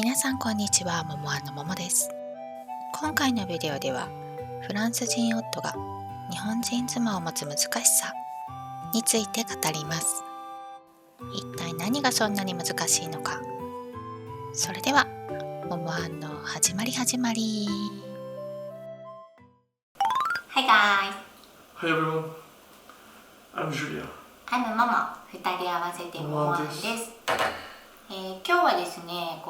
皆さんこんにちは、もものももです。今回のビデオではフランス人夫が日本人妻を持つ難しさについて語ります。一体何がそんなに難しいのか。それではももの始まり。Hi guys! Hi everyone, I'm Julia. I'm Momo. 2人合わせてももです。今日はですね、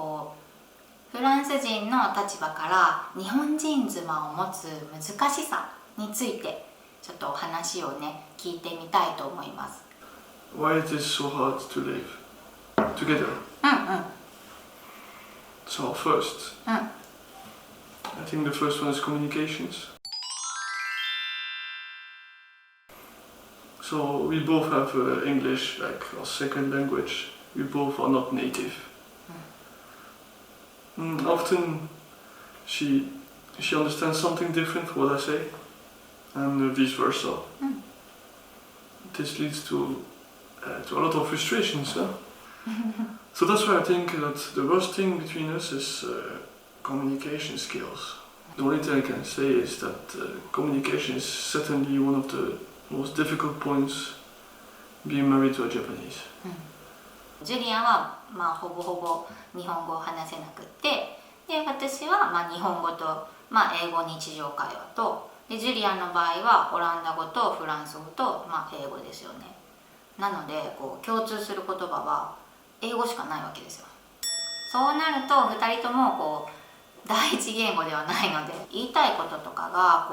フランス人の立場から日本人妻を持つ難しさについてちょっとお話をね聞いてみたいと思います。Why it is so hard to live together? So first, I think the first one is communications. So we both have English like our second language. We both are not native. Often she understands something different from what I say, and vice versa. This leads to a lot of frustrations. So that's why I think that the worst thing between us is communication skills. The only thing I can say is that communication is certainly one of the most difficult points being married to a Japanese. ジュリアンはほぼほぼ日本語を話せなくって、で私は日本語と、英語日常会話と、でジュリアンの場合はオランダ語とフランス語と、英語ですよね。なので共通する言葉は英語しかないわけですよ。そうなると2人とも第一言語ではないので、言いたいこととかが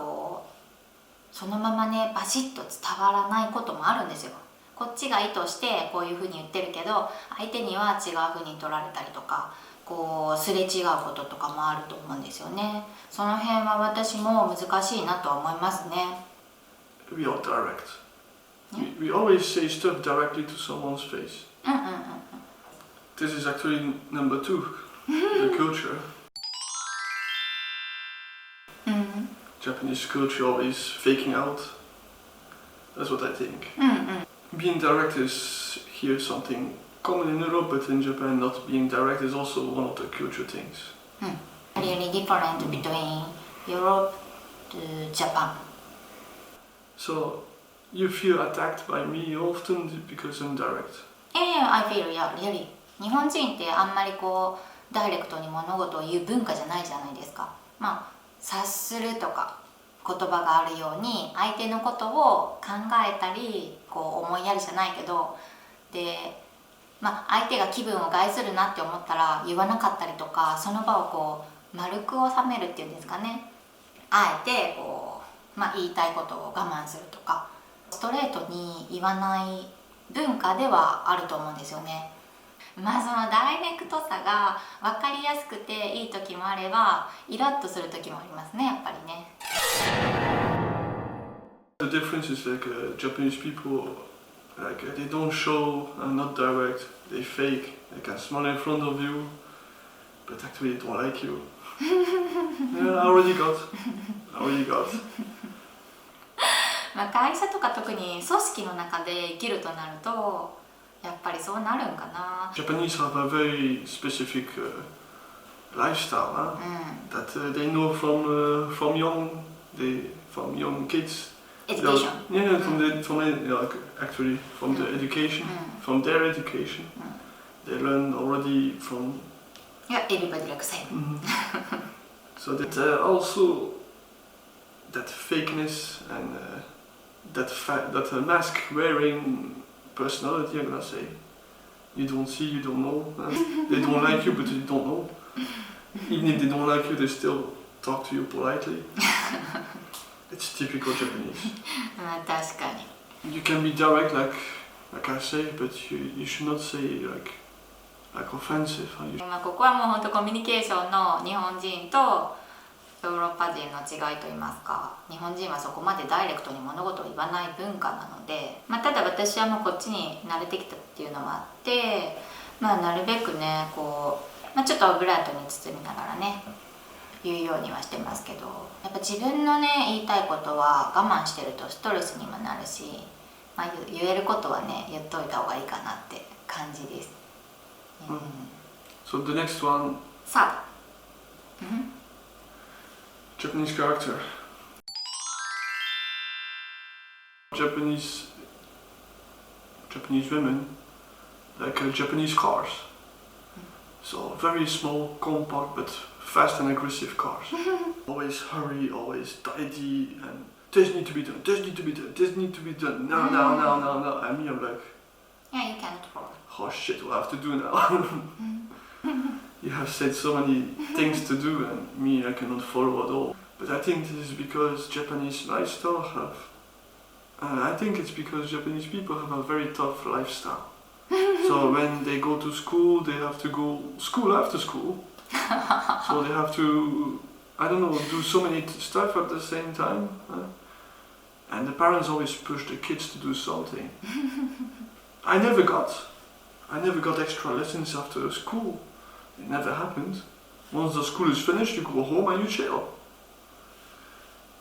そのままねバシッと伝わらないこともあるんですよ。こっちが意図してこういうふうに言ってるけど相手には違うふうに取られたりとかすれ違うこととかもあると思うんですよね。その辺は私も難しいなとは思いますね。 We are direct. We always say stuff directly to someone's face. This is actually number 2, the culture. Japanese culture always faking out. That's what I think. Being direct is here something common in Europe, but in Japan not being direct is also one of the culture things. Really different between Europe to Japan. So you feel attacked by me often because I'm direct? I feel, yeah, really. 日本人ってあんまりダイレクトに物事を言う文化じゃないじゃないですか。察するとか言葉があるように相手のことを考えたり思いやるじゃないけど、で相手が気分を害するなって思ったら言わなかったりとか、その場を丸く収めるっていうんですかね。あえて言いたいことを我慢するとか、ストレートに言わない文化ではあると思うんですよね。そのダイレクトさが分かりやすくていい時もあればイラッとする時もありますね、やっぱりね。The difference is like Japanese people, like they don't show and not direct. They fake. They can smile in front of you, but actually they don't like you. Yeah, I already got. 会社とか特に組織の中で生きるとなるとやっぱりそうなるんかな。 Japanese have a very specific lifestyle that they know from young kids. Education. Yeah, from the education, from their education. They learn already from. Yeah, everybody likes same. So that also that fakeness and that mask wearing personality, I'm gonna say. You don't see, you don't know. They don't like you, but you don't know. Even if they don't like you, they still talk to you politely. It's typical Japanese. 確かに。 You can be direct, like I say, but you should not say like offensive. ここはもう本当コミュニケーションの日本人とヨーロッパ人の違いといいますか、日本人はそこまでダイレクトに物事を言わない文化なので、ただ私はもうこっちに慣れてきたっていうのもあって、なるべくねちょっとオブラートに包みながらね言うようにはしてますけど、やっぱ自分のね言いたいことは我慢してるとストレスにもなるし、言えることはね言っといた方がいいかなって感じです。So the next one sad. Japanese character. Japanese women like Japanese cars. So very small, compact, but fast and aggressive cars. Always hurry, always tidy, and this need to be done, this need to be done, this need to be done. No. And me, I'm like, Yeah, you cannot follow. oh shit, what I have to do now? You have said so many things to do, and me, I cannot follow at all. But I think this is because Japanese lifestyle have. I think it's because Japanese people have a very tough lifestyle. So when they go to school, they have to go school after school. So they have to, I don't know, do so many stuff at the same time. And the parents always push the kids to do something. I never got extra lessons after school. It never happened. Once the school is finished, you go home and you chill.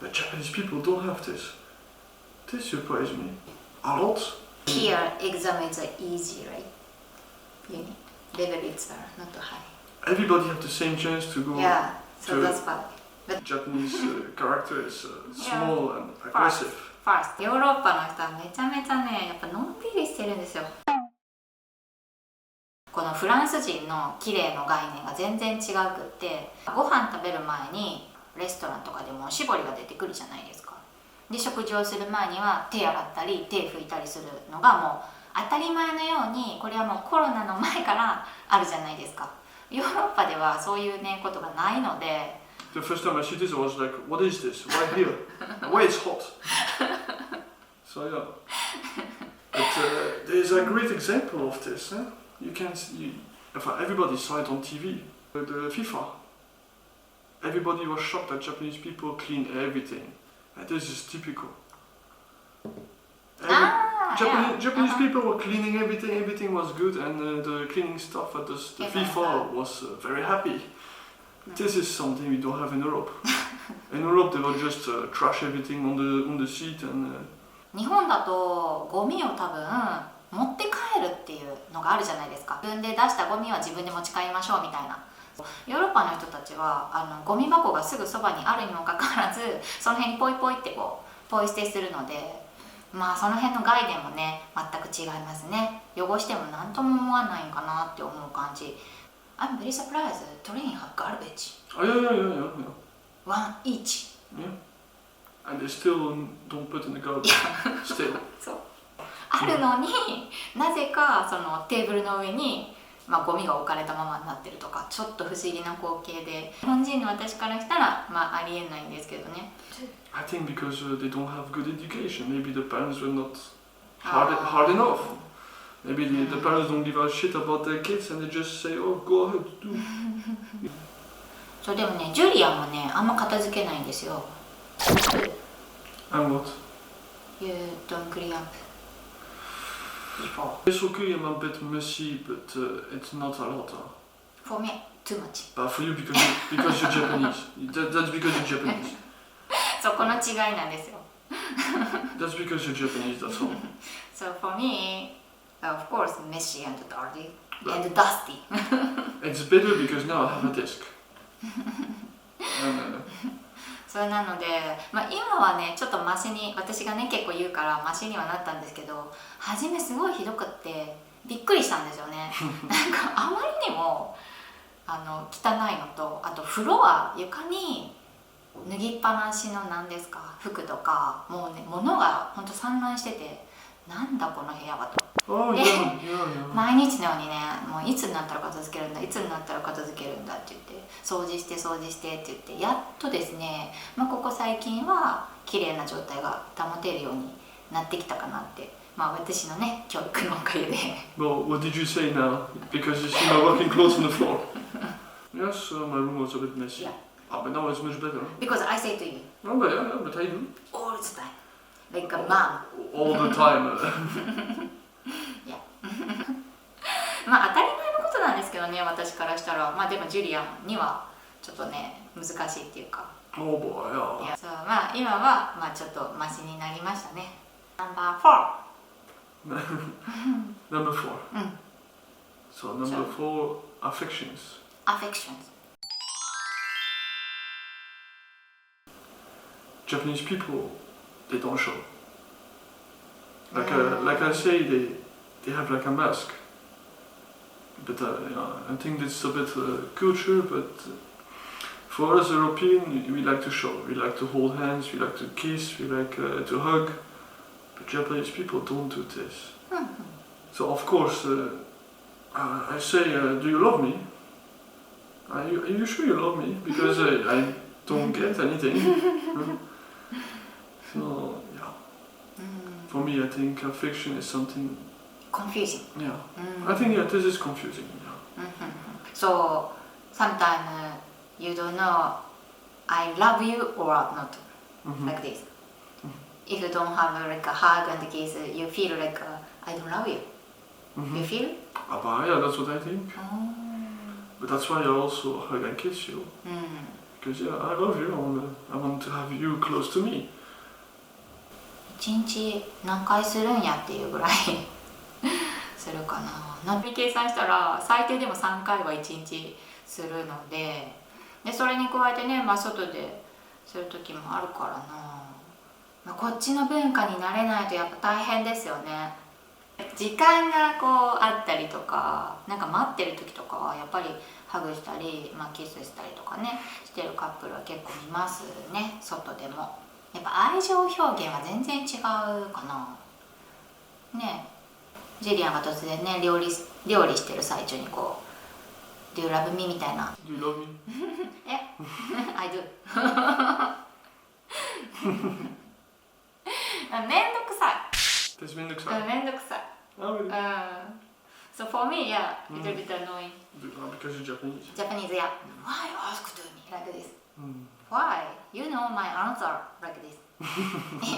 But Japanese people don't have this. This surprised me a lot. Here, exam is easy, right? Uni. Level is not high. Everybody have the same chance to go. Yeah, so to- that's why. But Japanese character is small and aggressive. first, ヨーロッパの人はめちゃめちゃね、やっぱのんびりしてるんですよ。このフランス人の綺麗の概念が全然違くって、ご飯食べる前にレストランとかでもおしぼりが出てくるじゃないですか。で、食事をする前には手洗ったり手拭いたりするのがもう当たり前のように、これはもうコロナの前からあるじゃないですか。ヨーロッパではそういうねことがないので。The first time I see this, I was like, what is this? Why here? Why it's hot? So yeah. But there's a great example of this. You can see, everybody saw it on TV. The FIFA. Everybody was shocked that Japanese people clean everything. And this is typical. Japanese people were cleaning everything, everything was good, and the cleaning staff at the FIFA was very happy. This is something we don't have in Europe. In Europe, they will just trash everything on the seat and. 日本だとゴミを多分持って帰るっていうのがあるじゃないですか。自分で出したゴミは自分で持ち帰りましょうみたいな。ヨーロッパの人たちはゴミ箱がすぐそばにあるにもかかわらず、その辺にポイポイってこうポイ捨てするので、まあその辺の概念もね全く違いますね。汚しても何とも思わないんかなって思う感じ。I'm very surprised. Train have garbage. Oh yeah. One each. Yeah. And they still don't put in the garbage. Still. そう。あるのに、なぜかそのテーブルの上に、ゴミが置かれたままになってるとか、ちょっと不思議な光景で、日本人の私からしたらありえないんですけどね。I think because they don't have good education. Maybe the parents were not hard enough. Maybe the parents don't give a shit about their kids and they just say, oh, go ahead, do. そうでもね、ジュリアンもね、あんま片付けないんですよ。And what? You don't clean up before. It's okay, I'm a bit messy, but it's not a lot. For me, too much. But for you, because you're Japanese. That's because you're Japanese. そこの違いなんですよ。That's because you're Japanese, that's all. So for me, of course, messy and dirty and dusty. It's better because now I have a desk. それなので、今はねちょっとマシに、私がね結構言うからマシにはなったんですけど、初めすごいひどくってびっくりしたんですよね。なんかあまりにも汚いのと、あとフロア床に脱ぎっぱなしの何ですか服とか、もうね物がほんと散乱してて、なんだこの部屋はと。Oh, yeah. 毎日のようにね、もういつになったら片付けるんだ、いつになったら片付けるんだって言って掃除してって言って、やっとですね、ここ最近は綺麗な状態が保てるようになってきたかなって、私のね教育のおかげで。Well, what did you say now? Because you see my working clothes on the floor. Yes, my room was a bit messy. Yeah. But now it's much better. Because I say to you. No, but I do. All the time. Like a mom. All the time. 当たり前のことなんですけどね、私からしたら。でもジュリアンにはちょっとね難しいっていうか。Oh boy, yeah. そう、今はちょっとマシになりましたね。Number 4. Number 4. So number 4, affections. Affections. Japanese people, they don't show. Like I say, they have like a mask. But I think it's a bit culture, but for us European, we like to show. We like to hold hands, we like to kiss, we like to hug. But Japanese people don't do this. So of course, I say, do you love me? Are you sure you love me? Because I don't get anything. So yeah, for me, I think affection is something. Confusing. Yeah, I think this is confusing. Yeah. So sometimes you don't know I love you or not, like this. If you don't have like a hug and kiss, you feel like I don't love you. You feel? Yeah, that's what I think. But that's why I also hug and kiss you. Because yeah, I love you and I want to have you close to me. 一日何回するんやっていうぐらいするかな。ナビ計算したら最低でも3回は1日するので、それに加えてね、外でする時もあるからな。こっちの文化に慣れないとやっぱ大変ですよね。時間がこうあったりとか、なんか待ってる時とかはやっぱりハグしたり、キスしたりとかねしてるカップルは結構見ますね、外でも。やっぱ愛情表現は全然違うかな。ね、ジュリアンが突然ね料理してる最中にこう「Do you love me?」みたいな。Do you love me? I do めんどくさい。Het is minder saai. めんどくさい。Oh, really? So for me, yeah, it's a bit annoying. Because you're Japanese. Japanese, yeah. Why ask to me like this? Why? You know my answer like this.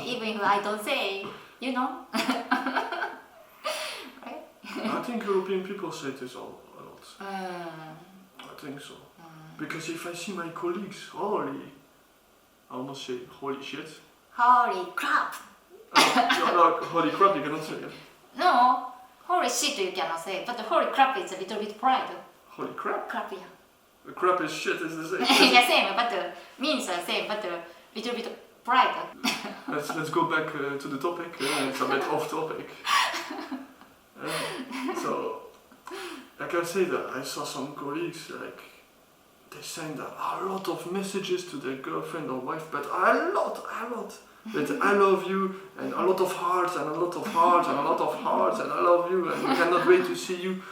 Even if I don't say, you know. Right? I think European people say this a lot. I think so. Because if I see my colleagues, I almost say holy shit. Holy crap! No, holy crap, you cannot say it. No, holy shit you cannot say, but holy crap is a little bit pride. Holy crap? Crap, yeah. Crap is shit is the same. Yeah, same, but means are same, but little bit pride. Let's go back to the topic. It's a bit off topic. So, like I say that I saw some colleagues like they send a lot of messages to their girlfriend or wife, but a lot. That I love you and a lot of hearts and a lot of hearts and a lot of hearts and I love you and we cannot wait to see you.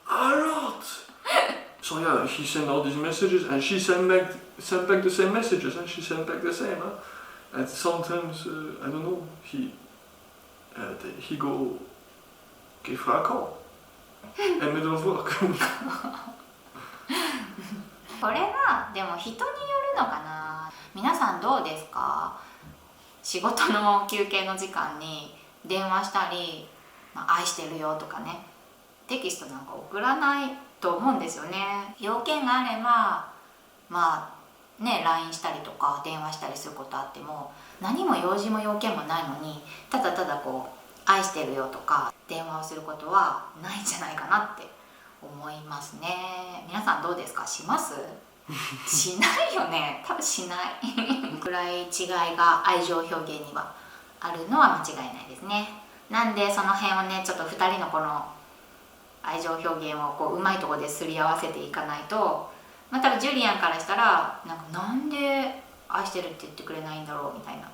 A lot. So yeah, he sent all these messages and she sent back the same messages and she sent back the same. And sometimes I don't know, he go give her a call in middle of work. これはでも人によるのかな。皆さんどうですか？仕事の休憩の時間に電話したり、愛してるよとかね、テキストなんか送らないと思うんですよね。要件があればLINE したりとか電話したりすることあっても、何も用事も要件もないのにただただこう愛してるよとか電話をすることはないんじゃないかなって思いますね。皆さんどうですか？します？しないよね。多分しないくらい違いが愛情表現にはあるのは間違いないですね。なんでその辺をねちょっと2人のこの愛情表現をこううまいところですり合わせていかないと、多分ジュリアンからしたらなんで愛してるって言ってくれないんだろうみたいな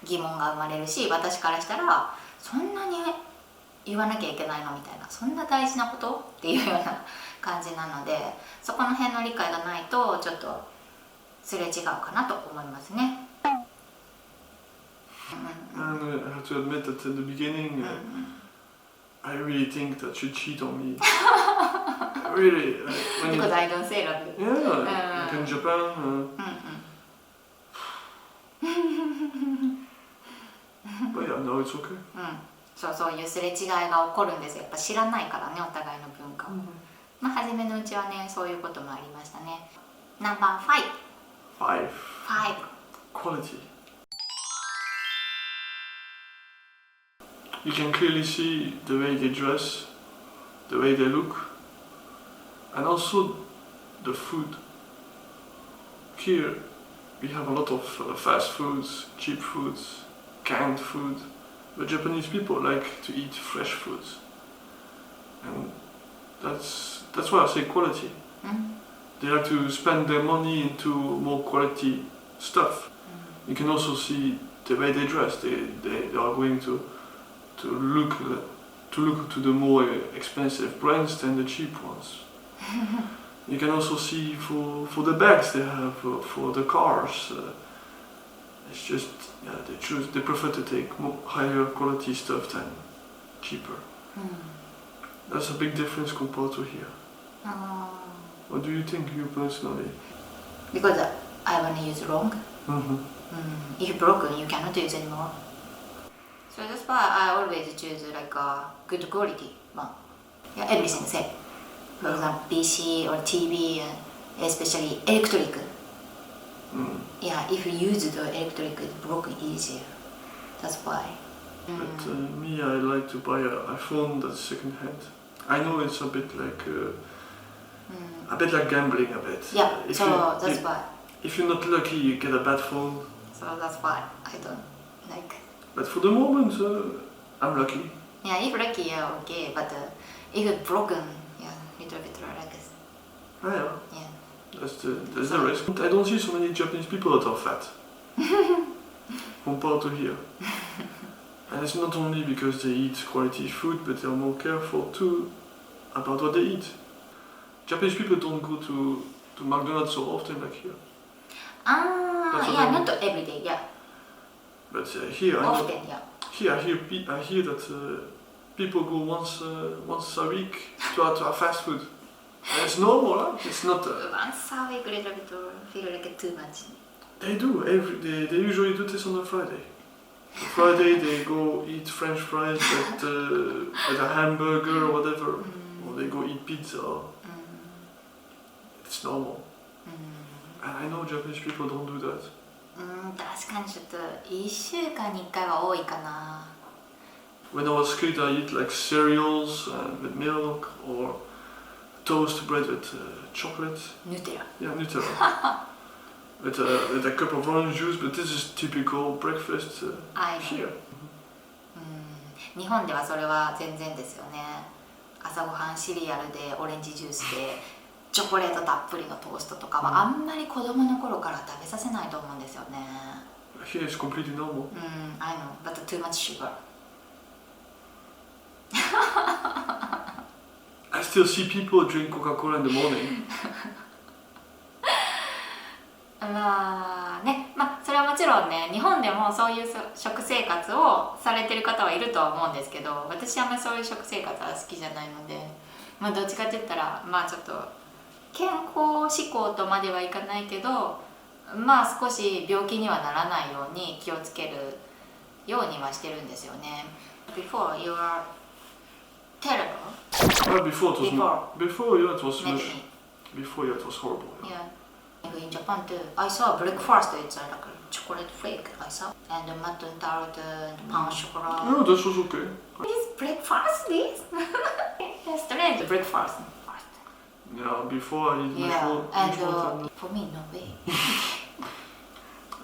疑問が生まれるし、私からしたらそんなに言わなきゃいけないのみたいな、そんな大事なことっていうような感じなので、そこの辺の理解がないとちょっとすれ違うかなと思いますね。And I have to admit that in the beginning, I really think that you cheat on me. Really. Because I don't say love you. Yeah, like in Japan. But yeah, no, it's okay. そういうすれ違いが起こるんですよ。やっぱ知らないからね、お互いの文化を。初めのうちはね、そういうこともありましたね。ナンバー5。Quality. You can clearly see the way they dress, the way they look, and also the food. Here, we have a lot of fast foods, cheap foods, canned food, but Japanese people like to eat fresh foods, and that's why I say quality. They like to spend their money into more quality stuff. You can also see the way they dress. They are going to look to the more expensive brands than the cheap ones. You can also see for the bags they have, for the cars. It's just they prefer to take more higher quality stuff than cheaper. That's a big difference compared to here. What do you think, you personally? Because I want to use wrong. If broken, you cannot use anymore. So that's why I always choose like a good quality one. Yeah, everything same. For example, PC or TV, and especially electric. Yeah, if you use the electric, it's broken easier. That's why. But me, I like to buy an iPhone that's second hand. I know it's a bit like gambling a bit. Yeah, so that's why. If you're not lucky, you get a bad phone. So that's why I don't like. But for the moment, I'm lucky. Yeah, if lucky, yeah, okay. But if it's broken, yeah, little bit like this. Yeah. Yeah. That's the risk. I don't see so many Japanese people that are fat compared to here. And it's not only because they eat quality food, but they are more careful too about what they eat. Japanese people don't go to McDonald's so often like here. Yeah, not every day, yeah. But here, Often, yeah. Here I hear that people go once a week to a fast food. And it's normal, huh? It's not. Once a week, little bit feel like too much. They do they usually do this on a Friday. On Friday they go eat French fries at a hamburger or whatever, or they go eat pizza. It's normal. And I know Japanese people don't do that. 確かにちょっと1週間に1回は多いかな。When I was a kid, I eat like cereals with milk or toast bread with chocolate. Nutella. Yeah, Nutella. with a cup of orange juice, but this is typical breakfast here. 日本ではそれは全然ですよね。朝ごはんシリアルでオレンジジュースでチョコレートたっぷりのトーストとかはあんまり子供の頃から食べさせないと思うんですよね。Here it's completely normal. I know, but too much sugar. I still see people drink Coca-Cola in the morning. まあね、それはもちろんね、日本でもそういう食生活をされてる方はいるとは思うんですけど、私はあんまりそういう食生活は好きじゃないので、どっちかって言ったらちょっと健康志向とまではいかないけど、少し病気にはならないように気をつけるようにはしてるんですよね。Before you are terrible. Before it was Maybe. Before it was horrible. Yeah. In Japan too, I saw breakfast. It's like a chocolate flake. I saw and mutton tart and pan chocolate. No, that was okay. This breakfast, this strange breakfast. Yeah, before I eat Yeah, much and more. for me, no way.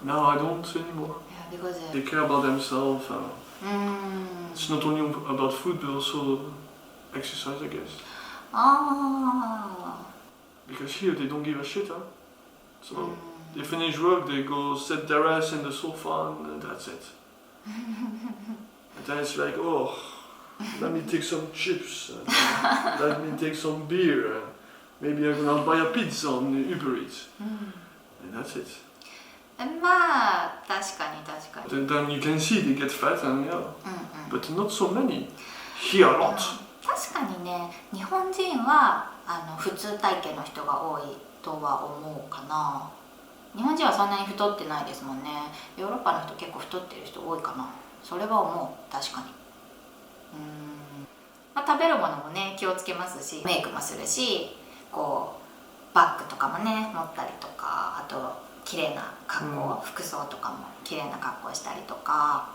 No, I don't anymore. Yeah, because They care about themselves. It's not only about food, but also exercise, I guess. Because here they don't give a shit, huh? So they finish work, they go sit their ass in the sofa, and that's it. And then it's like, oh, let me take some chips, and let me take some beer, and maybe I'm gonna buy a pizza on Uber Eats, and that's it. 確かに確かに。 Then you can see they get fat, and yeah, but not so many. Here a lot. 確かにね、日本人は普通体型の人が多いとは思うかな。日本人はそんなに太ってないですもんね。ヨーロッパの人結構太ってる人多いかな。それは思う、確かに。食べるものもね気をつけますし、メイクもするし、こうバッグとかもね持ったりとか、あと綺麗な格好、服装とかも綺麗な格好したりとか、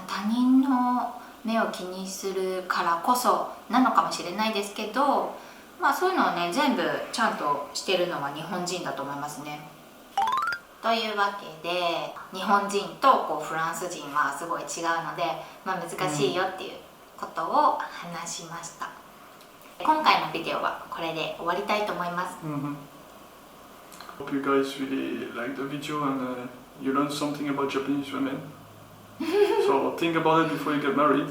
他人の目を気にするからこそなのかもしれないですけど、そういうのをね全部ちゃんとしてるのは日本人だと思いますね。というわけで日本人とこうフランス人はすごい違うので、まあ、難しいよっていうことを話しました。今回のビデオはこれで終わりたいと思います。Hope you guys really like the video and you learned something about Japanese women. So think about it before you get married.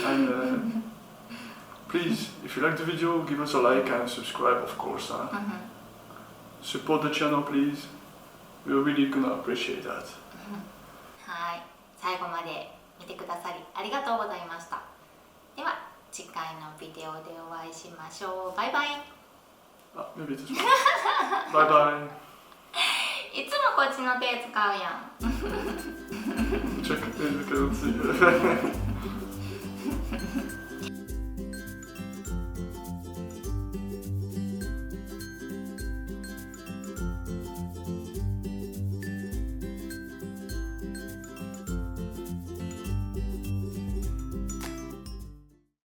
And please, if you like the video, give us a like and subscribe, of course. Support the channel, please. We're really gonna appreciate that. はい、最後まで見てくださりありがとうございました。では次回のビデオでお会いしましょう。バイバイ。Maybe this one. Bye bye. いつもこっちの手使うやん。Check it, I don't see it.